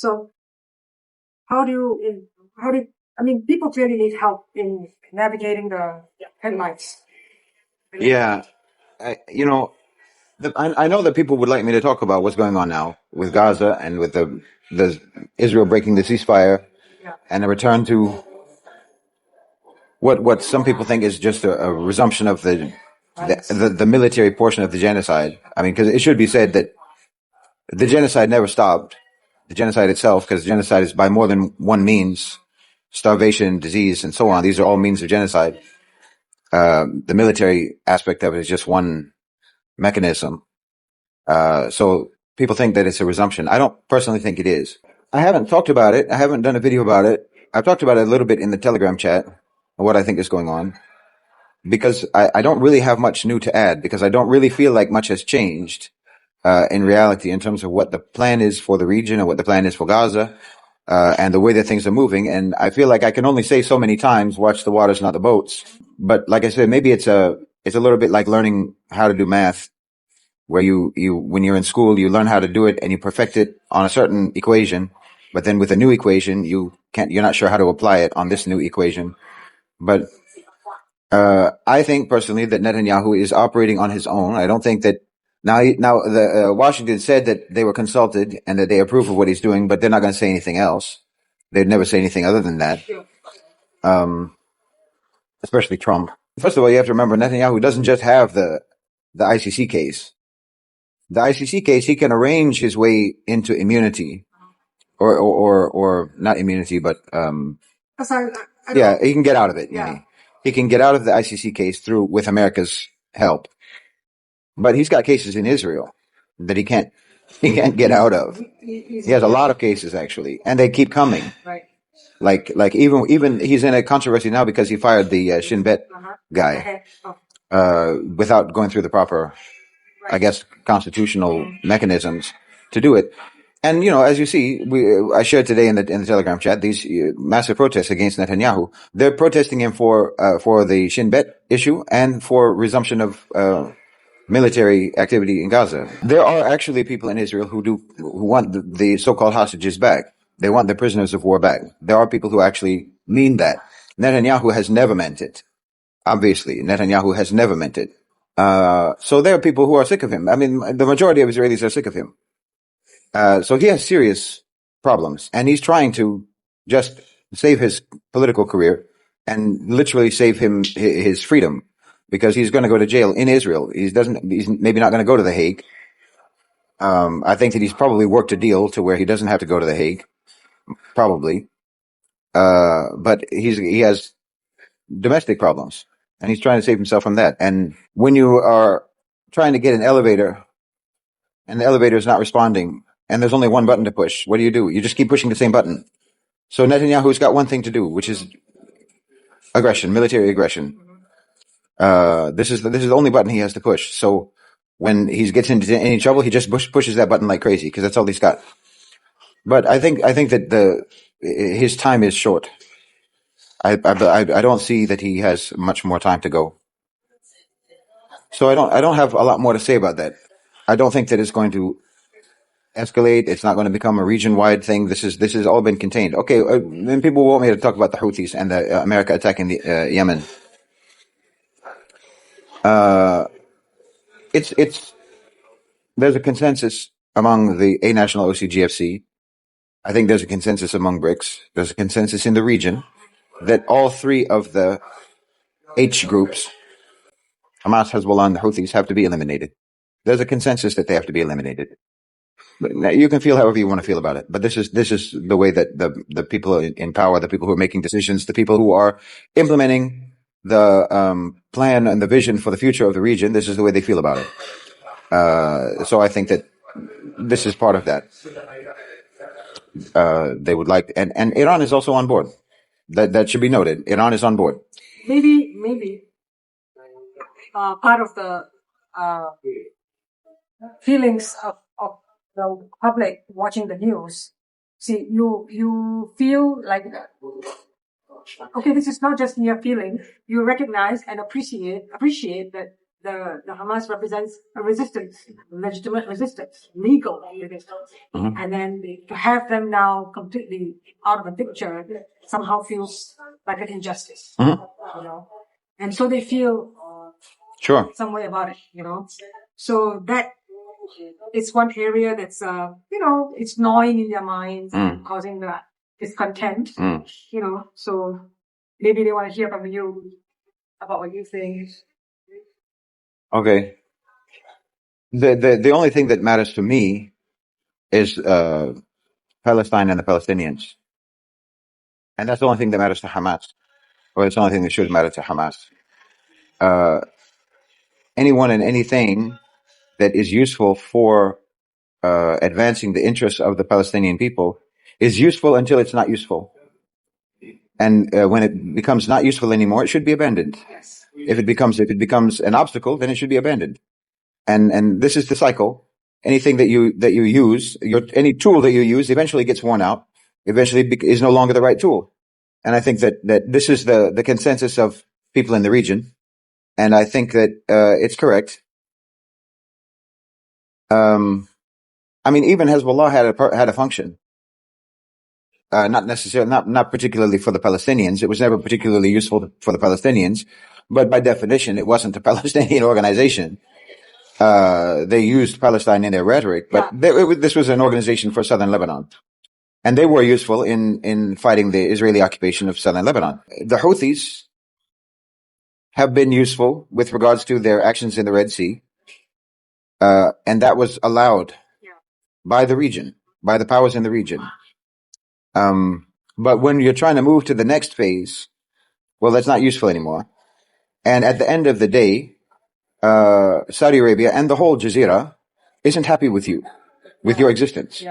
So how do you, I mean, people clearly need help in navigating the headlines. Yeah, I know that people would like me to talk about what's going on now with Gaza and with the Israel breaking the ceasefire and a return to what some people think is just a resumption of the military portion of the genocide. I mean, because it should be said that the genocide never stopped. The genocide itself, because genocide is by more than one means, starvation, disease, and so on. These are all means of genocide. The military aspect of it is just one mechanism. So people think that it's a resumption. I don't personally think it is. I haven't talked about it. I haven't done a video about it. I've talked about it a little bit in the Telegram chat, what I think is going on, because I don't really have much new to add, because I don't really feel like much has changed in reality in terms of what the plan is for the region and what the plan is for Gaza, and the way that things are moving. And I feel like I can only say so many times, watch the waters, not the boats. But like I said, maybe it's a little bit like learning how to do math, where you when you're in school, you learn how to do it and you perfect it on a certain equation. But then with a new equation, you're not sure how to apply it on this new equation. But I think personally that Netanyahu is operating on his own. I don't think that now the Washington said that they were consulted and that they approve of what he's doing, but they're not going to say anything else. They'd never say anything other than that. Especially Trump. First of all, you have to remember Netanyahu doesn't just have the ICC case. The ICC case, he can arrange his way into immunity, or not immunity, but he can get out of it. Yeah. He can get out of the ICC case with America's help. But he's got cases in Israel that he can't get out of. He has a lot of cases actually, and they keep coming. Right. Like even he's in a controversy now because he fired the Shin Bet guy without going through the proper, I guess, constitutional mechanisms to do it. And as you see, I shared today in the Telegram chat these massive protests against Netanyahu. They're protesting him for the Shin Bet issue and for resumption of military activity in Gaza. There are actually people in Israel who want the so-called hostages back. They want the prisoners of war back. There are people who actually mean that. Netanyahu has never meant it. Obviously, Netanyahu has never meant it. So there are people who are sick of him. I mean, the majority of Israelis are sick of him. So he has serious problems, and he's trying to just save his political career and literally save his freedom, because he's going to go to jail in Israel. He's maybe not going to go to The Hague. I think that he's probably worked a deal to where he doesn't have to go to The Hague, probably. But he has domestic problems, and he's trying to save himself from that. And when you are trying to get an elevator and the elevator is not responding, and there's only one button to push, what do? You just keep pushing the same button. So Netanyahu's got one thing to do, which is aggression, military aggression. This is the only button he has to push. So when he gets into any trouble, he just pushes that button like crazy, because that's all he's got. But I think that his time is short. I don't see that he has much more time to go. So I don't have a lot more to say about that. I don't think that it's going to escalate. It's not going to become a region-wide thing. This has all been contained. Okay, then people want me to talk about the Houthis and the America attacking the Yemen. There's a consensus among the national OCGFC. I think there's a consensus among BRICS. There's a consensus in the region that all three of the H groups, Hamas, Hezbollah, and the Houthis, have to be eliminated. There's a consensus that they have to be eliminated. But you can feel however you want to feel about it. But this is the way that the people in power, the people who are making decisions, the people who are implementing the plan and the vision for the future of the region, this is the way they feel about it. So I think that this is part of that. They would like, and Iran is also on board. That should be noted. Iran is on board. Maybe part of the feelings of the public watching the news. See, you feel like, okay, this is not just mere feeling. You recognize and appreciate that the Hamas represents a resistance, legitimate resistance, legal resistance. Mhm. And then to have them now completely out of the picture somehow feels like an injustice, Mhm. you know. And so they feel Sure. some way about it, you know. So that is one area that's, it's gnawing in their minds, causing that discontent, you know. So maybe they want to hear from you about what you think. Okay. The only thing that matters to me is Palestine and the Palestinians, and that's the only thing that matters to Hamas, or it's the only thing that should matter to Hamas. Anyone and anything that is useful for advancing the interests of the Palestinian people is useful until it's not useful. And when it becomes not useful anymore, it should be abandoned. If it becomes an obstacle, then it should be abandoned. And this is the cycle. Anything that you use, any tool that you use, eventually gets worn out. Eventually is no longer the right tool. And I think that this is the consensus of people in the region. And I think that it's correct. I mean, even Hezbollah had a function. Not necessarily, not particularly for the Palestinians. It was never particularly useful for the Palestinians, but by definition, it wasn't a Palestinian organization. They used Palestine in their rhetoric, but this was an organization for southern Lebanon, and they were useful in fighting the Israeli occupation of southern Lebanon. The Houthis have been useful with regards to their actions in the Red Sea, and that was allowed by the region, by the powers in the region. But when you're trying to move to the next phase, well, that's not useful anymore. And at the end of the day, Saudi Arabia and the whole Jazeera isn't happy with you, with your existence.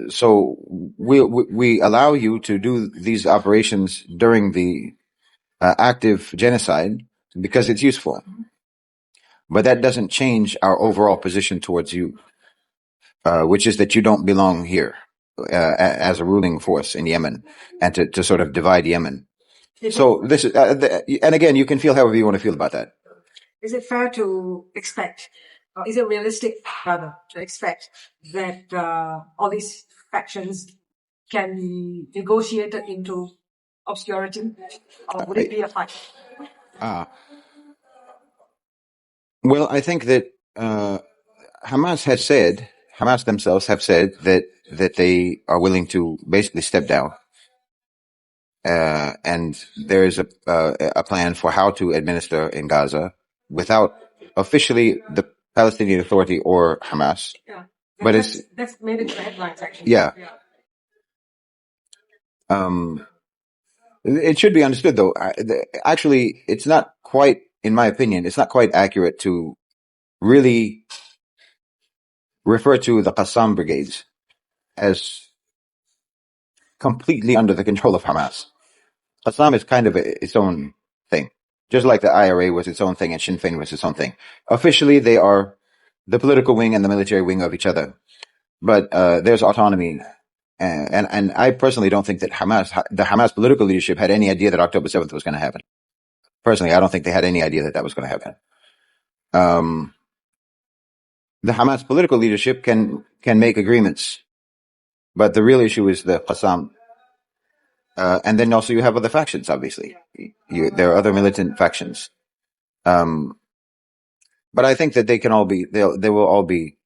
So we allow you to do these operations during the active genocide because it's useful. But that doesn't change our overall position towards you, which is that you don't belong here as a ruling force in Yemen, and to sort of divide Yemen. So this is, and again, you can feel however you want to feel about that. Is it fair to expect, or is it realistic, rather, to expect that all these factions can be negotiated into obscurity, or would it be a fight? Well, I think that Hamas themselves have said that they are willing to basically step down. And there is a plan for how to administer in Gaza without officially the Palestinian Authority or Hamas. Yeah. But that's made it to the headlines, actually. Yeah. It should be understood, though. Actually, it's not quite, in my opinion, it's not quite accurate to really refer to the Qassam brigades as completely under the control of Hamas. Qassam is kind of its own thing, just like the IRA was its own thing and Sinn Féin was its own thing. Officially, they are the political wing and the military wing of each other, but there's autonomy. And I personally don't think that the Hamas political leadership had any idea that October 7th was going to happen. Personally, I don't think they had any idea that was going to happen. The Hamas political leadership can make agreements, but the real issue is the Qassam. And then also you have other factions, obviously. There are other militant factions. But I think that they will all be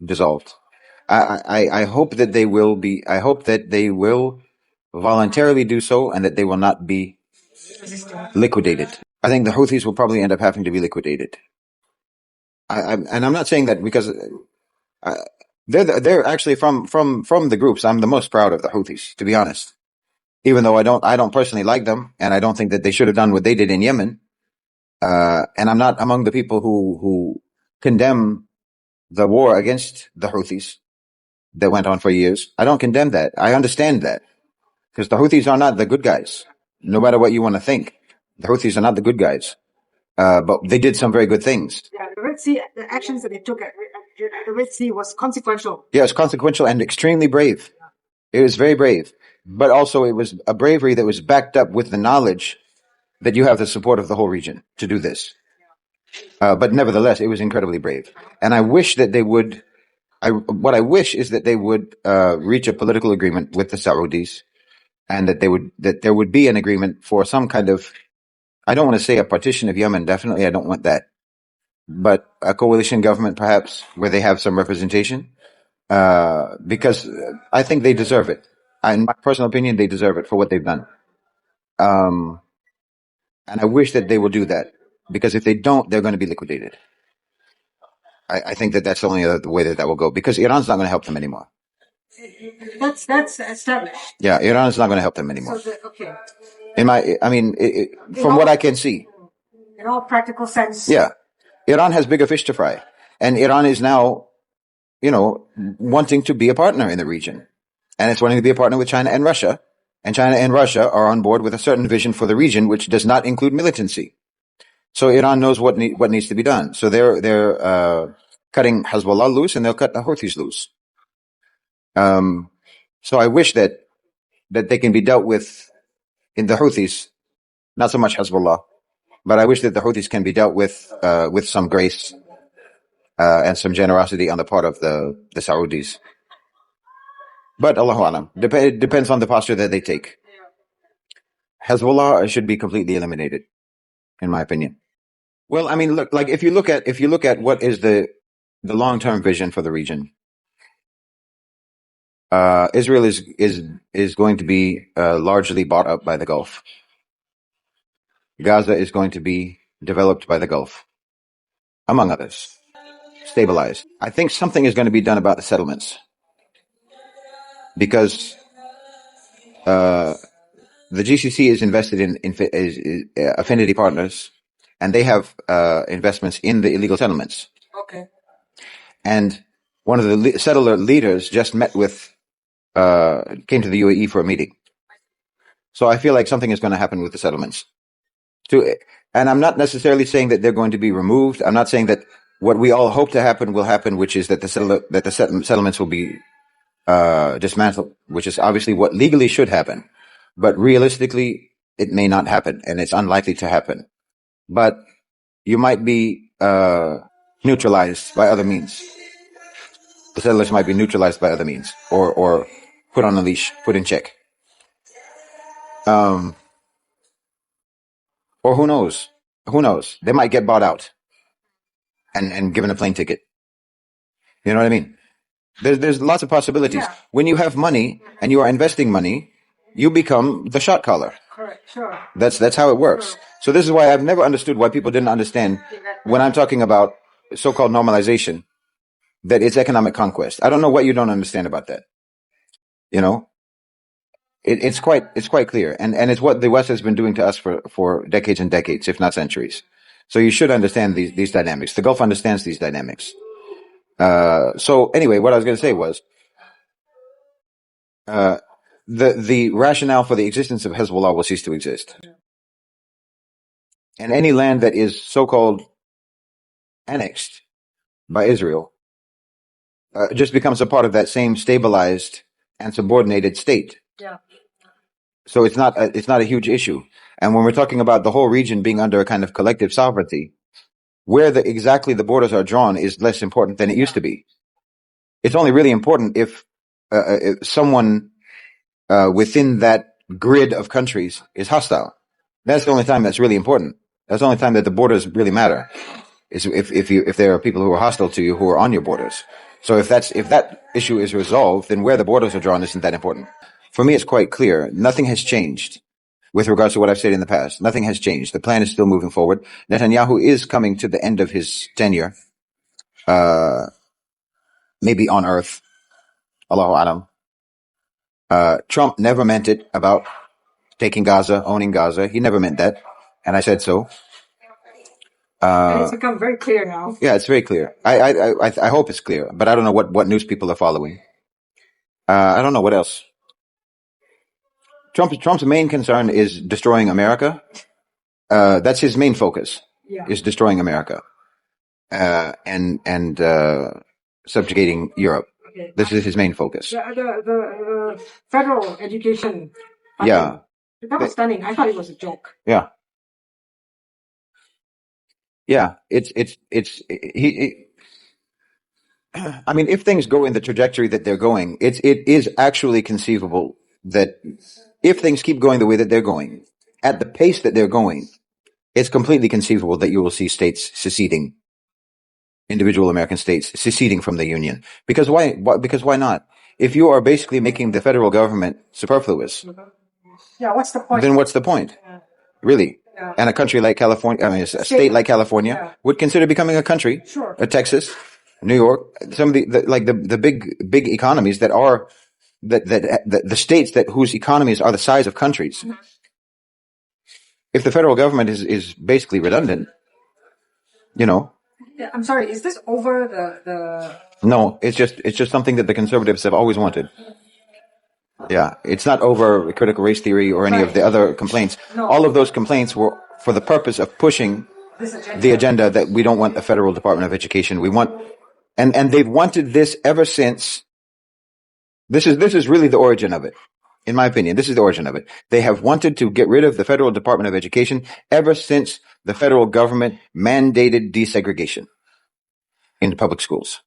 dissolved. I hope that they will be, I hope that they will voluntarily do so and that they will not be liquidated. I think the Houthis will probably end up having to be liquidated. And I'm not saying that because they're actually from the groups. I'm the most proud of the Houthis, to be honest. Even though I don't personally like them, and I don't think that they should have done what they did in Yemen. And I'm not among the people who condemn the war against the Houthis that went on for years. I don't condemn that. I understand that because the Houthis are not the good guys. No matter what you want to think, the Houthis are not the good guys. But they did some very good things. Yeah, the Red Sea, the actions that they took at the Red Sea was consequential. Yeah, it's consequential and extremely brave. It was very brave, but also it was a bravery that was backed up with the knowledge that you have the support of the whole region to do this. But nevertheless, it was incredibly brave. And I wish that they would, what I wish is that they would, reach a political agreement with the Saudis, and that there would be an agreement for some kind of, I don't want to say a partition of Yemen. Definitely, I don't want that. But a coalition government, perhaps, where they have some representation, because I think they deserve it. In my personal opinion, they deserve it for what they've done. And I wish that they will do that, because if they don't, they're going to be liquidated. I think that that's the only other way that will go, because Iran's not going to help them anymore. That's established. Yeah, Iran's not going to help them anymore. Okay. From what I can see. In all practical sense. Yeah. Iran has bigger fish to fry. And Iran is now, wanting to be a partner in the region. And it's wanting to be a partner with China and Russia. And China and Russia are on board with a certain vision for the region, which does not include militancy. So Iran knows what needs to be done. So they're cutting Hezbollah loose, and they'll cut the Houthis loose. So I wish that they can be dealt with in the Houthis, not so much Hezbollah, but I wish that the Houthis can be dealt with some grace and some generosity on the part of the Saudis. But Allahu Alam, it depends on the posture that they take. Hezbollah should be completely eliminated, in my opinion. Well, I mean, look, like if you look at what is the long-term vision for the region, Israel is going to be largely bought up by the Gulf. Gaza is going to be developed by the Gulf, among others, stabilized. I think something is going to be done about the settlements, because the GCC is invested in affinity partners, and they have investments in the illegal settlements. Okay. And one of the settler leaders just came to the UAE for a meeting. So I feel like something is going to happen with the settlements. And I'm not necessarily saying that they're going to be removed. I'm not saying that what we all hope to happen will happen, which is that the settlements will be dismantled, which is obviously what legally should happen. But realistically, it may not happen, and it's unlikely to happen. But you might be neutralized by other means. The settlers might be neutralized by other means, or put on a leash, put in check. Or who knows? Who knows? They might get bought out and given a plane ticket. You know what I mean? There's lots of possibilities. Yeah. When you have money and you are investing money, you become the shot caller. Correct. Sure. That's how it works. Sure. So this is why I've never understood why people didn't understand when I'm talking about so-called normalization, that it's economic conquest. I don't know what you don't understand about that. It's quite clear, and it's what the West has been doing to us for decades and decades, if not centuries. So you should understand these dynamics. The Gulf understands these dynamics. So anyway, what I was going to say was, the rationale for the existence of Hezbollah will cease to exist. And any land that is so-called annexed by Israel just becomes a part of that same stabilized and subordinated state. Yeah. So it's not a huge issue. And when we're talking about the whole region being under a kind of collective sovereignty, where exactly the borders are drawn is less important than it used to be. It's only really important if someone within that grid of countries is hostile. That's the only time that's really important. That's the only time that the borders really matter. Is if there are people who are hostile to you who are on your borders. So if that issue is resolved, then where the borders are drawn isn't that important. For me, it's quite clear. Nothing has changed with regards to what I've said in the past. Nothing has changed. The plan is still moving forward. Netanyahu is coming to the end of his tenure, maybe on Earth. Allahu Alam. Trump never meant it about taking Gaza, owning Gaza. He never meant that, and I said so. And it's become very clear now. Yeah, it's very clear. I hope it's clear, but I don't know what news people are following. I don't know what else. Trump's main concern is destroying America. That's his main focus. Yeah. Is destroying America, and subjugating Europe. Okay. This is his main focus. The federal education. Yeah. That was stunning. I thought it was a joke. Yeah. Yeah, I mean, if things go in the trajectory that they're going, it is actually conceivable that if things keep going the way that they're going, at the pace that they're going, it's completely conceivable that you will see states seceding, individual American states seceding from the Union. Because why not? If you are basically making the federal government superfluous, Yeah, what's the point? then what's the point? Really? Yeah. And a country like California, I mean, a state like California would consider becoming a country. Sure. Texas, New York, some of the big economies that are the states whose economies are the size of countries. Mm-hmm. If the federal government is basically redundant, Yeah, I'm sorry. Is this over the? No, it's just something that the conservatives have always wanted. Yeah, it's not over critical race theory or any of the other complaints. No. All of those complaints were for the purpose of pushing the agenda that we don't want a federal Department of Education. We want, and they've wanted this ever since. This is really the origin of it. In my opinion, this is the origin of it. They have wanted to get rid of the federal Department of Education ever since the federal government mandated desegregation in public schools.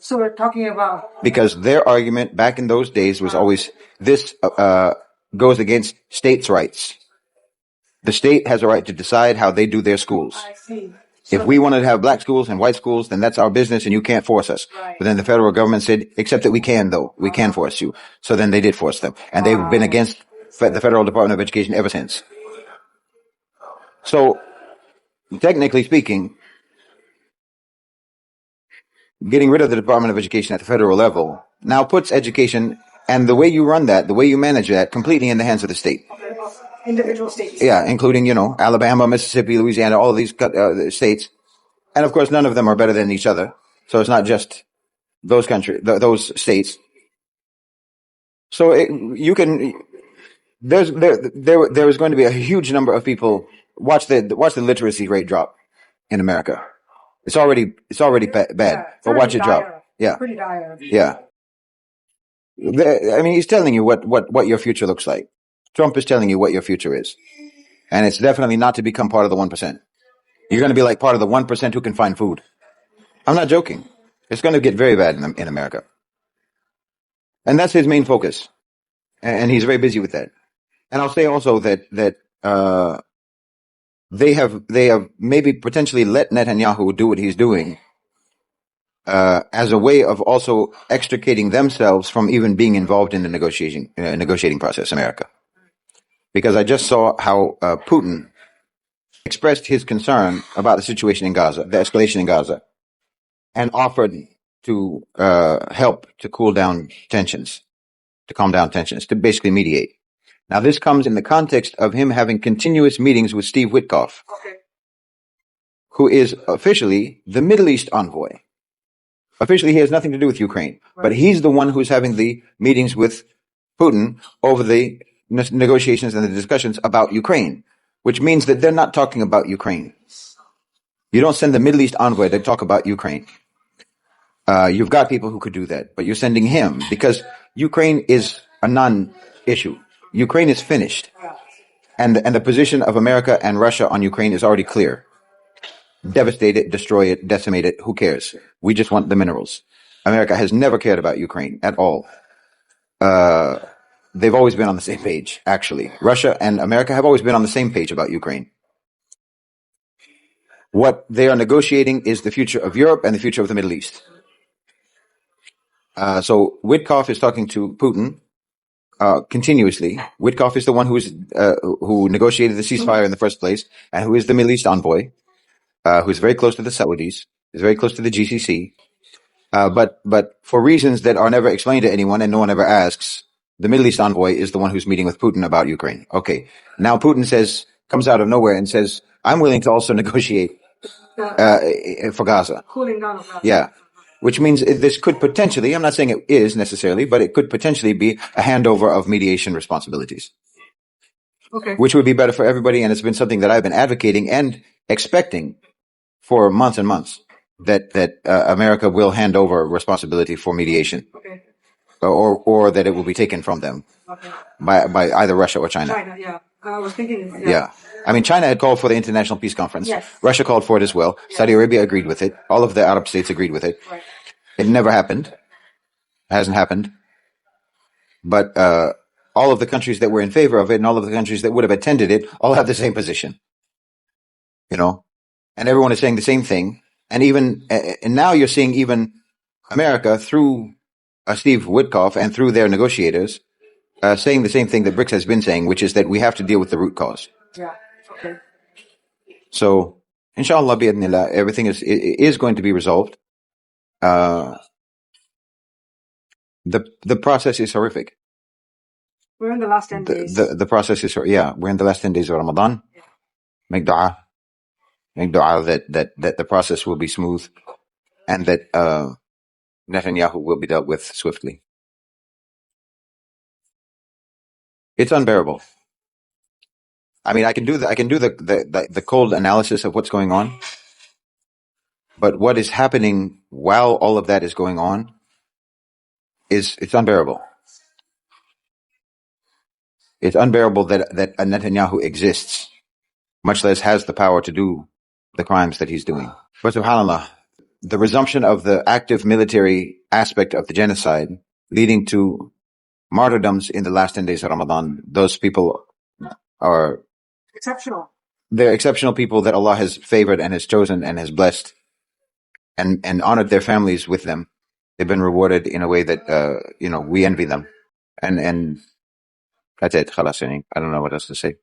So we're talking about... Because their argument back in those days was always, this goes against states' rights. The state has a right to decide how they do their schools. I see. If we wanted to have black schools and white schools, then that's our business and you can't force us. Right. But then the federal government said, except that we can though. We can force you. So then they did force them. And they've been against the Federal Department of Education ever since. So, technically speaking, getting rid of the Department of Education at the federal level now puts education and the way you run that, the way you manage that, completely in the hands of the state. Individual states. Yeah, including, Alabama, Mississippi, Louisiana, all of these states. And of course, none of them are better than each other. So it's not just those those states. So there is going to be a huge number of people. Watch the literacy rate drop in America. It's already bad, but watch it drop. Yeah, pretty dire. Yeah. I mean, he's telling you what your future looks like. Trump is telling you what your future is, and it's definitely not to become part of the 1%. You're going to be like part of the 1% who can find food. I'm not joking. It's going to get very bad in America, and that's his main focus, and he's very busy with that. And I'll say also that they have maybe potentially let Netanyahu do what he's doing as a way of also extricating themselves from even being involved in the negotiating process, America. Because I just saw how Putin expressed his concern about the situation in Gaza, the escalation in Gaza, and offered to help to calm down tensions, to basically mediate. Now, this comes in the context of him having continuous meetings with Steve Witkoff, who is officially the Middle East envoy. Officially, he has nothing to do with Ukraine, but he's the one who's having the meetings with Putin over the negotiations and the discussions about Ukraine, which means that they're not talking about Ukraine. You don't send the Middle East envoy to talk about Ukraine. You've got people who could do that, but you're sending him because Ukraine is a non-issue. Ukraine is finished. And the position of America and Russia on Ukraine is already clear. Devastate it, destroy it, decimate it, who cares? We just want the minerals. America has never cared about Ukraine at all. They've always been on the same page, actually. Russia and America have always been on the same page about Ukraine. What they are negotiating is the future of Europe and the future of the Middle East. So Witkoff is talking to Putin continuously. Witkoff is the one who negotiated the ceasefire in the first place, and who is the Middle East envoy, who is very close to the Saudis, is very close to the GCC. But for reasons that are never explained to anyone and no one ever asks, the Middle East envoy is the one who's meeting with Putin about Ukraine. Okay. Now Putin comes out of nowhere and says, I'm willing to also negotiate for Gaza. Cooling down of Gaza. Yeah. Which means this could potentially, I'm not saying it is necessarily, but it could potentially be a handover of mediation responsibilities. Okay. Which would be better for everybody, and it's been something that I've been advocating and expecting for months and months, that America will hand over responsibility for mediation. Okay. or that it will be taken from them by either Russia or China. China, yeah. I was thinking, Yeah. I mean, China had called for the International Peace Conference. Yes. Russia called for it as well. Yes. Saudi Arabia agreed with it. All of the Arab states agreed with it. Right. It never happened. Hasn't happened. But all of the countries that were in favor of it and all of the countries that would have attended it all have the same position. You know? And everyone is saying the same thing. And even and now you're seeing even America through Steve Witkoff and through their negotiators saying the same thing that BRICS has been saying, which is that we have to deal with the root cause. Yeah. Okay. So, inshallah, bi'idhnillah, everything is going to be resolved. The process is horrific. We're in the last 10 days. The process is, we're in the last 10 days of Ramadan. Yeah. Make dua that the process will be smooth and that Netanyahu will be dealt with swiftly. It's unbearable. I mean, I can do the cold analysis of what's going on, but what is happening while all of that is going on it's unbearable. It's unbearable that a Netanyahu exists, much less has the power to do the crimes that he's doing. But subhanAllah, the resumption of the active military aspect of the genocide leading to martyrdoms in the last 10 days of Ramadan, those people are exceptional. They're exceptional people that Allah has favored and has chosen and has blessed and honored their families with them. They've been rewarded in a way that, we envy them. And that's it. Khalas, I don't know what else to say.